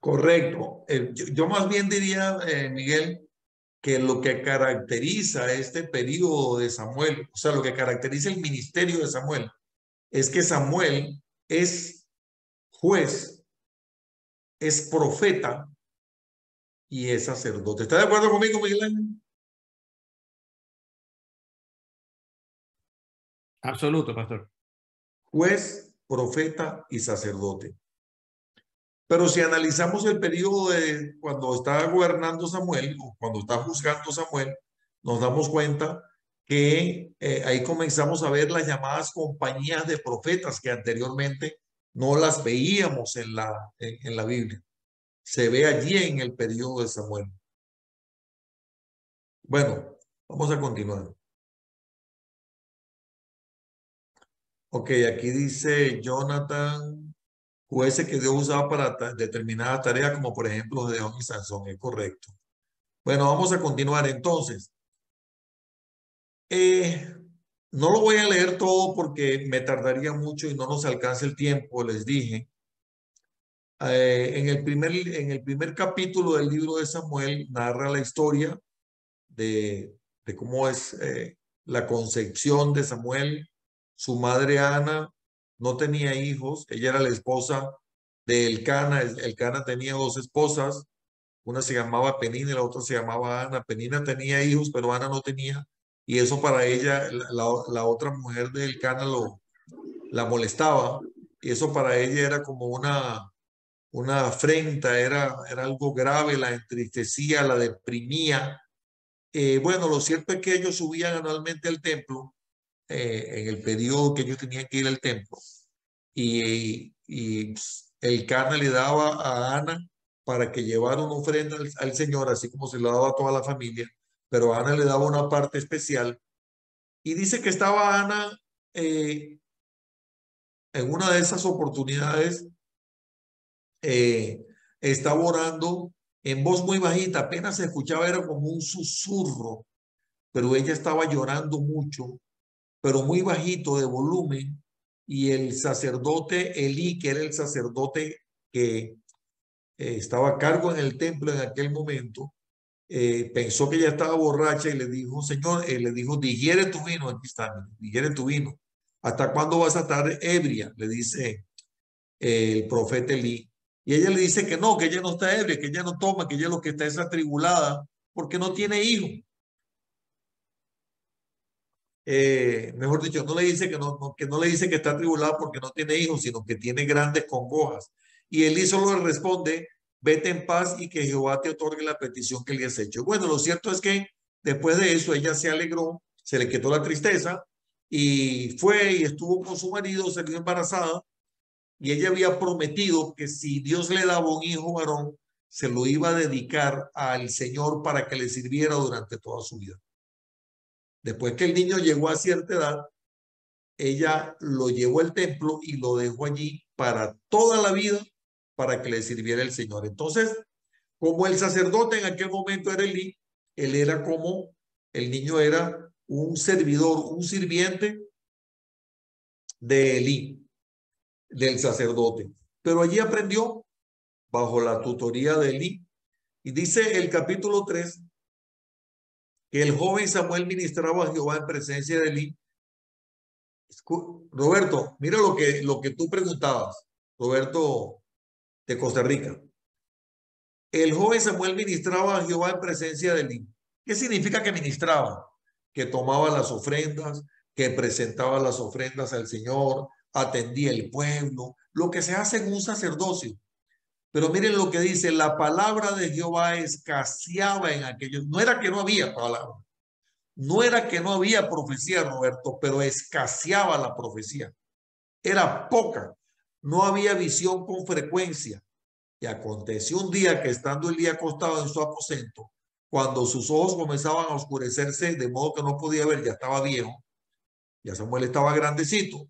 Correcto. Yo más bien diría, Miguel, que lo que caracteriza este periodo de Samuel, o sea, lo que caracteriza el ministerio de Samuel, es que Samuel es juez, es profeta y es sacerdote. ¿Está de acuerdo conmigo, Miguel Ángel? Absoluto, pastor. Juez, profeta y sacerdote. Pero si analizamos el periodo de cuando está gobernando Samuel o cuando está juzgando Samuel, nos damos cuenta que ahí comenzamos a ver las llamadas compañías de profetas que anteriormente no las veíamos en la Biblia. Se ve allí en el periodo de Samuel. Bueno, vamos a continuar. Ok, aquí dice Jonathan, jueces que Dios usaba para determinadas tareas, como por ejemplo Gedeón y Sansón, es correcto. Bueno, vamos a continuar entonces. No lo voy a leer todo porque me tardaría mucho y no nos alcanza el tiempo, les dije. En el primer capítulo del libro de Samuel narra la historia de cómo es la concepción de Samuel. Su madre Ana no tenía hijos, ella era la esposa de Elcana. Elcana tenía dos esposas, una se llamaba Penina y la otra se llamaba Ana. Penina tenía hijos, pero Ana no tenía, y eso para ella, la otra mujer de Elcana la molestaba, y eso para ella era como una afrenta, era algo grave, la entristecía, la deprimía. Bueno, lo cierto es que ellos subían anualmente al templo en el periodo que ellos tenían que ir al templo, y Elcana le daba a Ana para que llevara una ofrenda al Señor, así como se la daba a toda la familia, pero a Ana le daba una parte especial. Y dice que estaba Ana en una de esas oportunidades, estaba orando en voz muy bajita, apenas se escuchaba, era como un susurro, pero ella estaba llorando mucho, pero muy bajito de volumen, y el sacerdote Elí, que era el sacerdote que estaba a cargo en el templo en aquel momento, pensó que ella estaba borracha y le dijo, Señor, le dijo, digiere tu vino, aquí está, digiere tu vino. ¿Hasta cuándo vas a estar ebria? Le dice el profeta Elí. Y ella le dice que no, que ella no está ebria, que ella no toma, que ella lo que está es atribulada porque no tiene hijo. Mejor dicho, no le dice que no le dice que está atribulada porque no tiene hijos, sino que tiene grandes congojas. Y Elí solo le responde, vete en paz y que Jehová te otorgue la petición que le has hecho. Bueno, lo cierto es que después de eso ella se alegró, se le quitó la tristeza y fue y estuvo con su marido, salió embarazada, y ella había prometido que si Dios le daba un hijo varón, se lo iba a dedicar al Señor para que le sirviera durante toda su vida. Después que el niño llegó a cierta edad, ella lo llevó al templo y lo dejó allí para toda la vida para que le sirviera el Señor. Entonces, como el sacerdote en aquel momento era Elí, él era como, el niño era un servidor, un sirviente de Elí, del sacerdote. Pero allí aprendió bajo la tutoría de Elí. Y dice el capítulo 3 que el joven Samuel ministraba a Jehová en presencia de Elí. Roberto, mira lo que tú preguntabas, Roberto de Costa Rica. El joven Samuel ministraba a Jehová en presencia de Elí. ¿Qué significa que ministraba? Que tomaba las ofrendas, que presentaba las ofrendas al Señor, atendía el pueblo, lo que se hace en un sacerdocio. Pero miren lo que dice, la palabra de Jehová escaseaba en aquellos. No era que no había palabra, No era que no había profecía, Roberto, pero escaseaba la profecía. Era poca. No había visión con frecuencia. Y aconteció un día que estando Elí acostado en su aposento, cuando sus ojos comenzaban a oscurecerse, de modo que no podía ver, ya estaba viejo, ya Samuel estaba grandecito.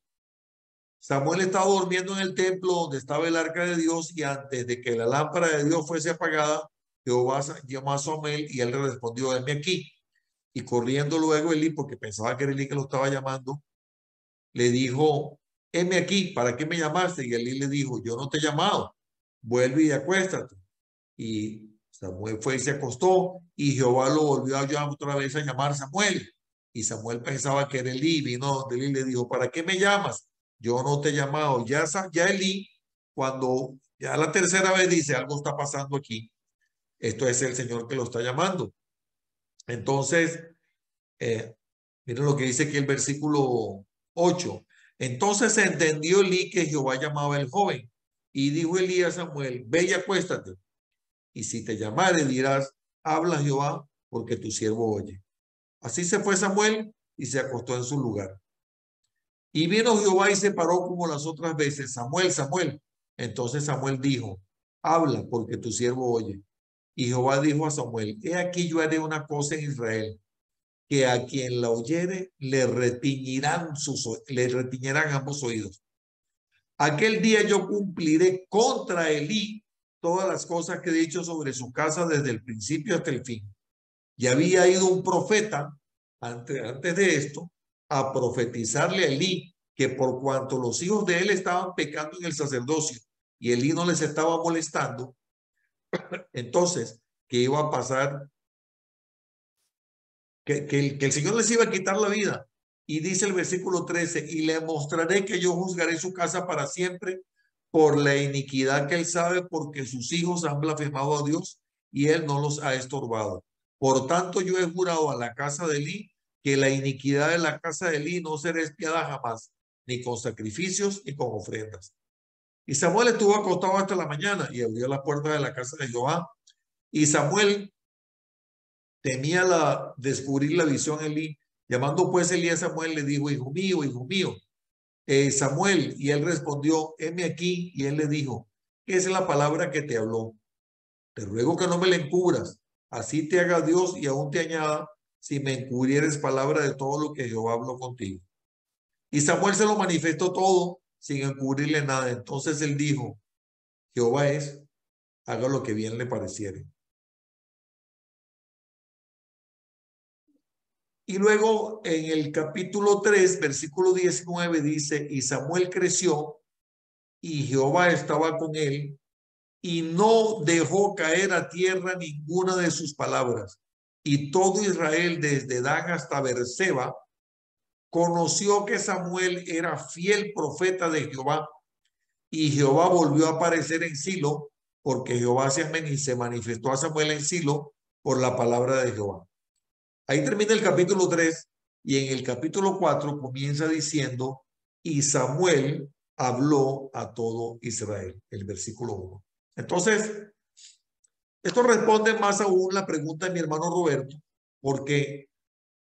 Samuel estaba durmiendo en el templo donde estaba el arca de Dios, y antes de que la lámpara de Dios fuese apagada, Jehová llamó a Samuel y él le respondió: heme aquí. Y corriendo luego Elí, porque pensaba que era Elí que lo estaba llamando, le dijo: heme aquí, ¿para qué me llamaste? Y Elí le dijo: yo no te he llamado, vuelve y acuéstate. Y Samuel fue y se acostó, y Jehová lo volvió a otra vez a llamar Samuel. Y Samuel pensaba que era Elí, vino donde Elí le dijo: ¿para qué me llamas? Yo no te he llamado. Ya Elí, cuando ya la tercera vez dice: algo está pasando aquí, esto es el Señor que lo está llamando. Entonces, miren lo que dice aquí el versículo 8. Entonces se entendió Elí que Jehová llamaba al joven, y dijo Elí a Samuel: ve y acuéstate, y si te llamare dirás: habla Jehová, porque tu siervo oye. Así se fue Samuel y se acostó en su lugar. Y vino Jehová y se paró como las otras veces: Samuel, Samuel. Entonces Samuel dijo: habla, porque tu siervo oye. Y Jehová dijo a Samuel: he aquí yo haré una cosa en Israel, que a quien la oyere le retiñirán ambos oídos. Aquel día yo cumpliré contra Elí todas las cosas que he dicho sobre su casa desde el principio hasta el fin. Y había ido un profeta antes de esto a profetizarle a Elí que por cuanto los hijos de él estaban pecando en el sacerdocio y Elí no les estaba molestando, entonces que iba a pasar, que el Señor les iba a quitar la vida. Y dice el versículo 13: y le mostraré que yo juzgaré su casa para siempre por la iniquidad que él sabe, porque sus hijos han blasfemado a Dios y él no los ha estorbado. Por tanto, yo he jurado a la casa de Elí que la iniquidad de la casa de Elí no será expiada jamás, ni con sacrificios ni con ofrendas. Y Samuel estuvo acostado hasta la mañana y abrió la puerta de la casa de Jehová. Y Samuel temía descubrir la visión a Elí. Llamando pues Elí a Samuel, le dijo: hijo mío, Samuel. Y él respondió: heme aquí. Y él le dijo: ¿qué es la palabra que te habló? Te ruego que no me la encubras, así te haga Dios y aún te añada, si me encubrieres palabra de todo lo que Jehová habló contigo. Y Samuel se lo manifestó todo sin encubrirle nada. Entonces él dijo: Jehová es, haga lo que bien le pareciere. Y luego en el capítulo 3, versículo 19 dice: y Samuel creció y Jehová estaba con él, y no dejó caer a tierra ninguna de sus palabras. Y todo Israel, desde Dan hasta Beerseba, conoció que Samuel era fiel profeta de Jehová. Y Jehová volvió a aparecer en Silo, porque Jehová se manifestó a Samuel en Silo por la palabra de Jehová. Ahí termina el capítulo 3, y en el capítulo 4 comienza diciendo: y Samuel habló a todo Israel, el versículo 1. Entonces, esto responde más aún la pregunta de mi hermano Roberto, porque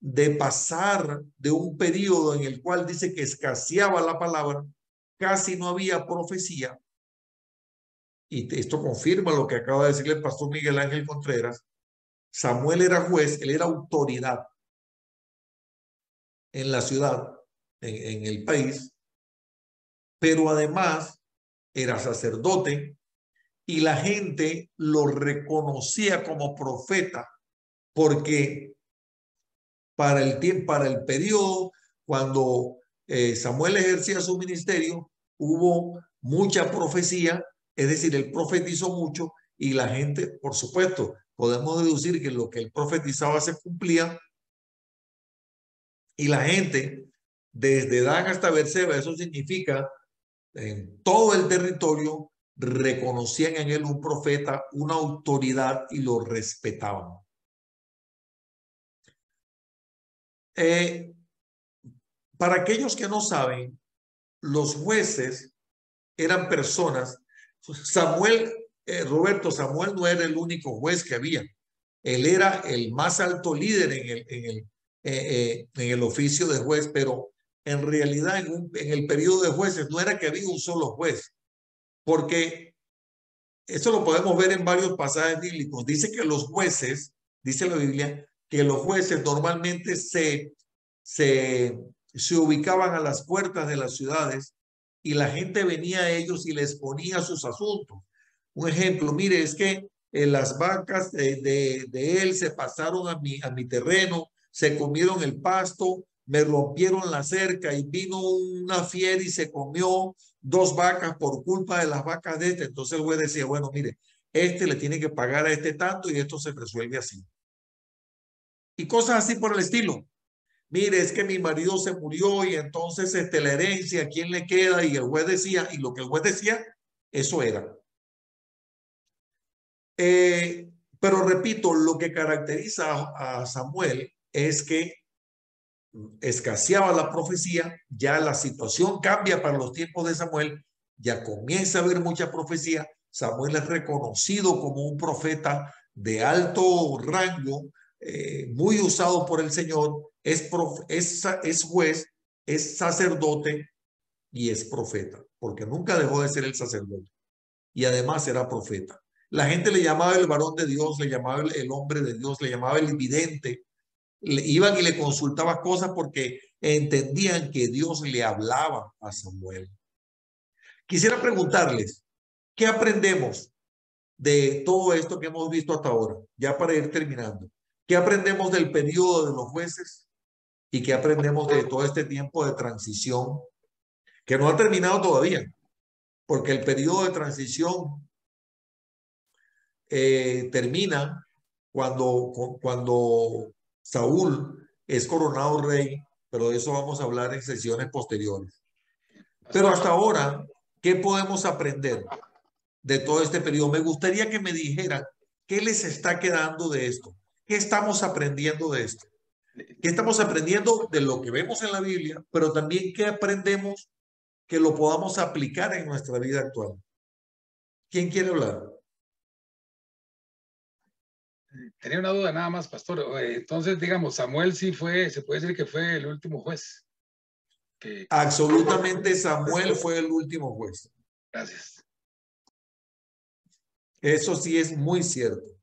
de pasar de un periodo en el cual dice que escaseaba la palabra, casi no había profecía, y esto confirma lo que acaba de decirle el pastor Miguel Ángel Contreras. Samuel era juez, él era autoridad en la ciudad, en el país, pero además era sacerdote, y la gente lo reconocía como profeta, porque para el periodo cuando Samuel ejercía su ministerio, hubo mucha profecía, es decir, él profetizó mucho, y la gente, por supuesto, podemos deducir que lo que él profetizaba se cumplía, y la gente, desde Dan hasta Beerseba, eso significa en todo el territorio, reconocían en él un profeta, una autoridad, y lo respetaban. Para aquellos que no saben, los jueces eran personas. Samuel, Roberto, Samuel no era el único juez que había. Él era el más alto líder en el oficio de juez, pero en realidad en el periodo de jueces no era que había un solo juez, porque eso lo podemos ver en varios pasajes bíblicos. Dice que los jueces, dice la Biblia, que los jueces normalmente se ubicaban a las puertas de las ciudades y la gente venía a ellos y les ponía sus asuntos. Un ejemplo, mire, es que las vacas de él se pasaron a mi terreno, se comieron el pasto, me rompieron la cerca y vino una fiera y se comió 2 vacas por culpa de las vacas de este. Entonces el juez decía, bueno, mire, este le tiene que pagar a este tanto y esto se resuelve así. Y cosas así por el estilo. Mire, es que mi marido se murió y entonces la herencia, ¿a quién le queda? Y el juez decía, y lo que el juez decía, eso era. Pero repito, lo que caracteriza a Samuel es que escaseaba la profecía, ya la situación cambia para los tiempos de Samuel, ya comienza a haber mucha profecía. Samuel es reconocido como un profeta de alto rango, muy usado por el Señor, es juez, es sacerdote y es profeta, porque nunca dejó de ser el sacerdote y además era profeta. La gente le llamaba el varón de Dios, le llamaba el hombre de Dios, le llamaba el vidente. Iban y le consultaban cosas porque entendían que Dios le hablaba a Samuel. Quisiera preguntarles, ¿qué aprendemos de todo esto que hemos visto hasta ahora? Ya para ir terminando. ¿Qué aprendemos del periodo de los jueces? ¿Y qué aprendemos de todo este tiempo de transición que no ha terminado todavía? Porque el periodo de transición termina cuando Saúl es coronado rey, pero de eso vamos a hablar en sesiones posteriores. Pero hasta ahora, ¿qué podemos aprender de todo este periodo? Me gustaría que me dijeran qué les está quedando de esto. ¿Qué estamos aprendiendo de esto? ¿Qué estamos aprendiendo de lo que vemos en la Biblia, pero también qué aprendemos que lo podamos aplicar en nuestra vida actual? ¿Quién quiere hablar? Tenía una duda nada más, pastor. Entonces, digamos, Samuel sí fue, se puede decir que fue el último juez. Absolutamente, Samuel fue el último juez. Gracias. Eso sí es muy cierto.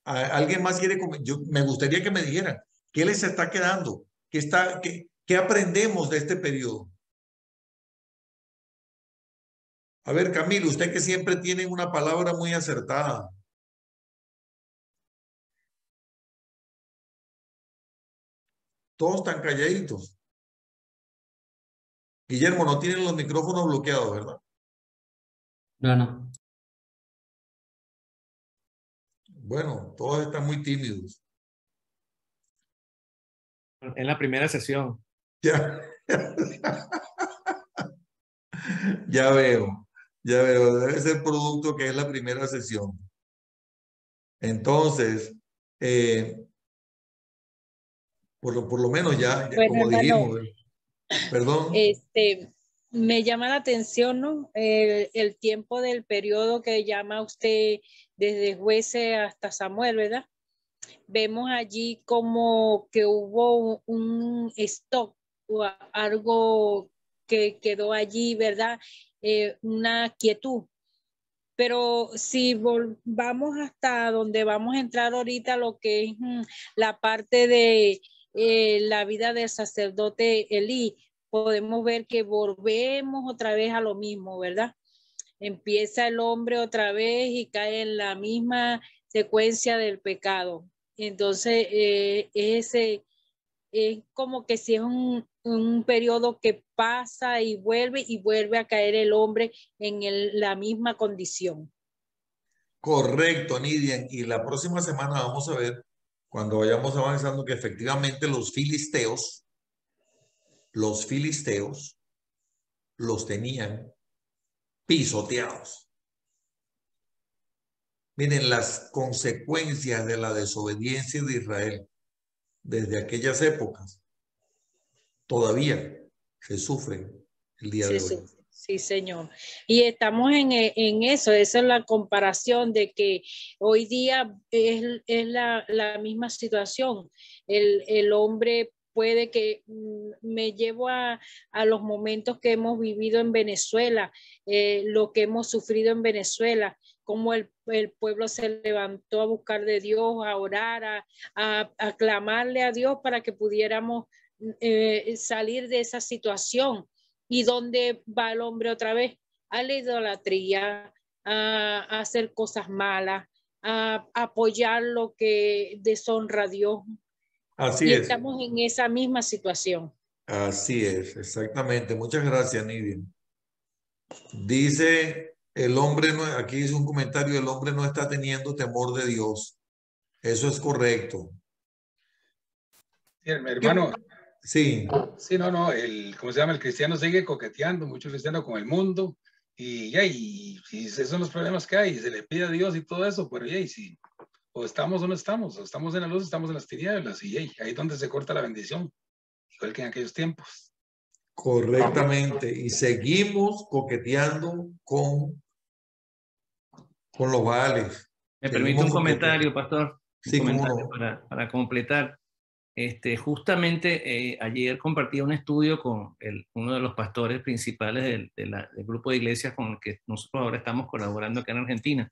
¿Alguien más quiere comentar? Me gustaría que me dijeran, ¿qué les está quedando? ¿Qué aprendemos de este periodo? A ver, Camilo, usted que siempre tiene una palabra muy acertada. Todos están calladitos. Guillermo, no tienen los micrófonos bloqueados, ¿verdad? No. Bueno, todos están muy tímidos. En la primera sesión. Ya. Ya veo. Debe ser producto que es la primera sesión. Entonces, por lo menos ya bueno, como hermano, dijimos. Perdón. Me llama la atención, ¿no? El tiempo del periodo que llama usted desde jueces hasta Samuel, ¿verdad? Vemos allí como que hubo un stock o algo que quedó allí, ¿verdad? Una quietud. Pero si vamos hasta donde vamos a entrar ahorita, lo que es la parte de la vida del sacerdote Elí, podemos ver que volvemos otra vez a lo mismo, ¿verdad? Empieza el hombre otra vez y cae en la misma secuencia del pecado. Entonces, es como que si es un periodo que pasa y vuelve a caer el hombre en la misma condición. Correcto, Nidia. Y la próxima semana vamos a ver, cuando vayamos avanzando, que efectivamente los filisteos los tenían pisoteados. Miren las consecuencias de la desobediencia de Israel desde aquellas épocas. Todavía se sufren el día de hoy. Sí, Señor. Y estamos en eso, esa es la comparación de que hoy día es la misma situación. El hombre puede que me llevo a los momentos que hemos vivido en Venezuela, lo que hemos sufrido en Venezuela, cómo el pueblo se levantó a buscar de Dios, a orar, a clamarle a Dios para que pudiéramos salir de esa situación. ¿Y dónde va el hombre otra vez? A la idolatría, a hacer cosas malas, a apoyar lo que deshonra a Dios. Así Y es. estamos en esa misma situación. Así es, exactamente. Muchas gracias, Nidia. Dice, el hombre no, aquí dice un comentario, el hombre no está teniendo temor de Dios. Eso es correcto. Sí, hermano. Sí. Sí, no, ¿cómo se llama? El cristiano sigue coqueteando, mucho cristiano con el mundo, y esos son los problemas que hay, se le pide a Dios y todo eso, pero sí, o estamos o no estamos, o estamos en la luz, estamos en las tinieblas, y ahí es donde se corta la bendición, igual que en aquellos tiempos. Correctamente, y seguimos coqueteando con los Baales. Me permite un comentario, pastor. Sí, un comentario cómo no. para completar. Justamente ayer compartí un estudio con uno de los pastores principales del grupo de iglesias con el que nosotros ahora estamos colaborando acá en Argentina.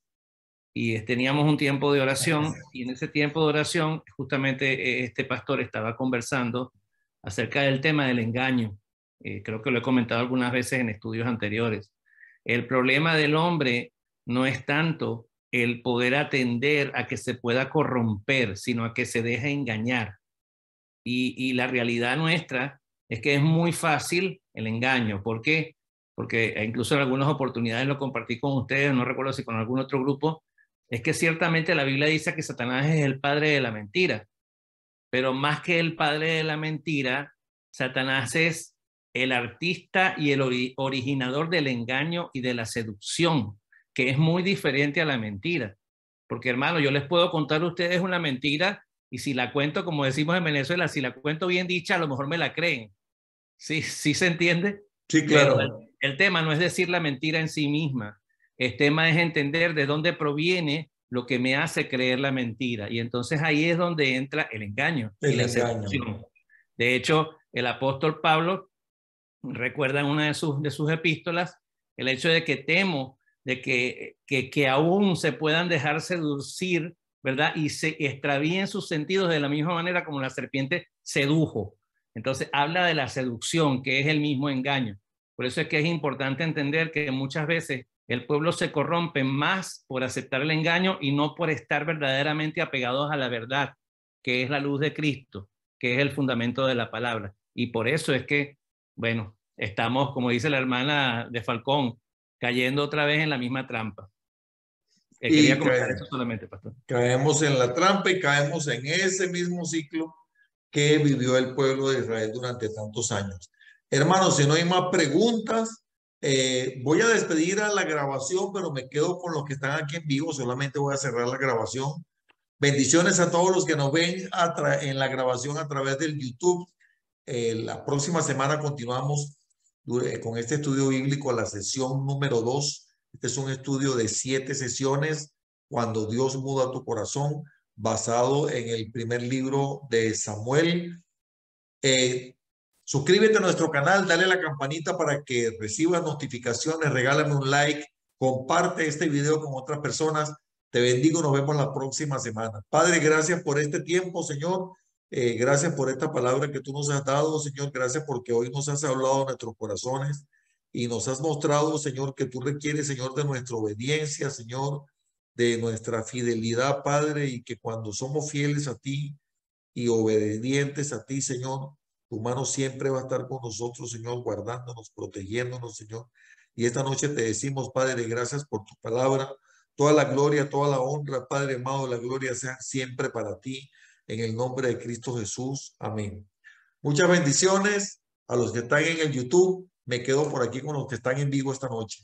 Y teníamos un tiempo de oración, y en ese tiempo de oración justamente este pastor estaba conversando acerca del tema del engaño. Creo que lo he comentado algunas veces en estudios anteriores. El problema del hombre no es tanto el poder atender a que se pueda corromper, sino a que se deje engañar. Y la realidad nuestra es que es muy fácil el engaño. ¿Por qué? Porque incluso en algunas oportunidades lo compartí con ustedes, no recuerdo si con algún otro grupo, es que ciertamente la Biblia dice que Satanás es el padre de la mentira, pero más que el padre de la mentira, Satanás es el artista y el originador del engaño y de la seducción, que es muy diferente a la mentira. Porque, hermano, yo les puedo contar a ustedes una mentira, y si la cuento, como decimos en Venezuela, si la cuento bien dicha, a lo mejor me la creen. ¿Sí se entiende? Sí, claro. Pero el tema no es decir la mentira en sí misma. El tema es entender de dónde proviene lo que me hace creer la mentira. Y entonces ahí es donde entra el engaño y la seducción. De hecho, el apóstol Pablo recuerda en una de sus epístolas el hecho de que temo de que aún se puedan dejar seducir, ¿verdad? Y se extravíen sus sentidos de la misma manera como la serpiente sedujo. Entonces habla de la seducción, que es el mismo engaño. Por eso es que es importante entender que muchas veces el pueblo se corrompe más por aceptar el engaño y no por estar verdaderamente apegados a la verdad, que es la luz de Cristo, que es el fundamento de la palabra. Y por eso es que, bueno, estamos, como dice la hermana de Falcón, cayendo otra vez en la misma trampa. Quería comentar eso solamente, pastor. Caemos en la trampa y caemos en ese mismo ciclo que vivió el pueblo de Israel durante tantos años. Hermanos, si no hay más preguntas, voy a despedir a la grabación, pero me quedo con los que están aquí en vivo. Solamente voy a cerrar la grabación. Bendiciones a todos los que nos ven en la grabación a través del YouTube. La próxima semana continuamos con este estudio bíblico, la sesión número 2. Este es un estudio de 7 sesiones, cuando Dios muda tu corazón, basado en el primer libro de Samuel. Suscríbete a nuestro canal, dale a la campanita para que recibas notificaciones, regálame un like, comparte este video con otras personas. Te bendigo, nos vemos la próxima semana. Padre, gracias por este tiempo, Señor. Gracias por esta palabra que tú nos has dado, Señor. Gracias porque hoy nos has hablado a nuestros corazones y nos has mostrado, Señor, que tú requieres, Señor, de nuestra obediencia, Señor, de nuestra fidelidad, Padre, y que cuando somos fieles a ti y obedientes a ti, Señor, tu mano siempre va a estar con nosotros, Señor, guardándonos, protegiéndonos, Señor. Y esta noche te decimos, Padre, gracias por tu palabra. Toda la gloria, toda la honra, Padre amado, la gloria sea siempre para ti. En el nombre de Cristo Jesús. Amén. Muchas bendiciones a los que están en el YouTube. Me quedo por aquí con los que están en vivo esta noche.